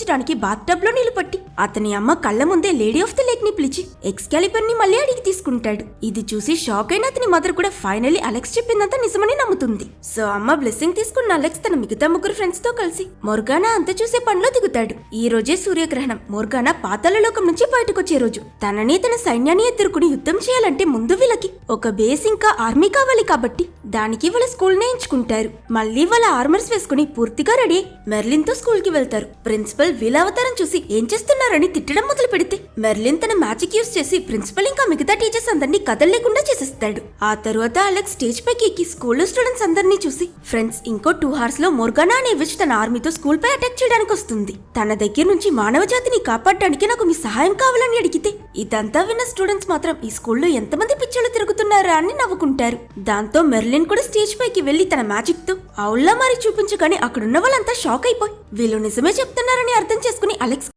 తప్పించడానికి బాత్టబ్ లో నీళ్లు పట్టి అతని అమ్మ కళ్ళ ముందే లేడీ ఆఫ్ ది లేక్ ని పిలిచి ఎక్స్కాలిబర్ ని మళ్ళీ అడిగి తీసుకుంటాడు. ఇది చూసి షాక్ అయిన అతని మదర్ కూడా ఫైనల్లీ అలెక్స్ చెప్పిందంతా నిజమని నమ్ముతుంది. సో అమ్మ బ్లెస్సింగ్ తీసుకున్న అలెక్స్ తన మిగతా ముగ్గురు ఫ్రెండ్స్ తో కలిసి మొర్గానా అంత చూసే పనిలో దిగుతాడు. ఈ రోజే సూర్యగ్రహణం. మొర్గానా పాతాళ లోకం నుంచి బయటకొచ్చే రోజు. తనని తన సైన్యాన్ని ఎదుర్కొని యుద్ధం చేయాలంటే ముందు వీళ్ళకి ఒక బేస్ ఇంకా ఆర్మీ కావాలి కాబట్టి దానికి వాళ్ళ స్కూల్ నే ఎంచుకుంటారు. మళ్ళీ వాళ్ళ ఆర్మర్స్ వేసుకుని పూర్తిగా రెడీ మెర్లిన్ తో స్కూల్ కి వెళ్తారు. ప్రిన్సిపల్ వీళ్ళ అవతారం చూసి ఏం చేస్తున్నారని తిట్టడం మొదలు పెడితే మెర్లిన్ తన మ్యాజిక్ యూస్ చేసి ప్రిన్సిపల్ ఇంకా మిగతా టీచర్స్ అందరినీ కదలలేకుండా చేసేస్తాడు. ఆ తరువాత అలెక్స్ స్టేజ్ పైకి ఎక్కి స్కూల్లో స్టూడెంట్స్ అందరినీ చూసి ఫ్రెండ్స్ ఇంకో 2 hours లో మొర్గానా అనే విచ్ తన ఆర్మీతో స్కూల్ పై అటాక్ చేయడానికి వస్తుంది. తన దగ్గర నుంచి మానవ జాతిని కాపాడడానికి నాకు మీ సహాయం కావాలని అడిగితే ఇదంతా విన్న స్టూడెంట్స్ మాత్రం ఈ స్కూల్లో ఎంతమంది పిచ్చోళ్ళు తిరుగుతున్నారా అని నవ్వుకుంటారు. దాంతో మెర్లిన్ కూడా స్టేజ్ పైకి వెళ్లి తన మ్యాజిక్ తో అవుల్లా మరి చూపించగానే అక్కడున్న వాళ్ళంతా షాక్ అయిపోయి వీళ్ళు నిజమే చెప్తున్నారని అర్థం చేసుకుని అలెక్స్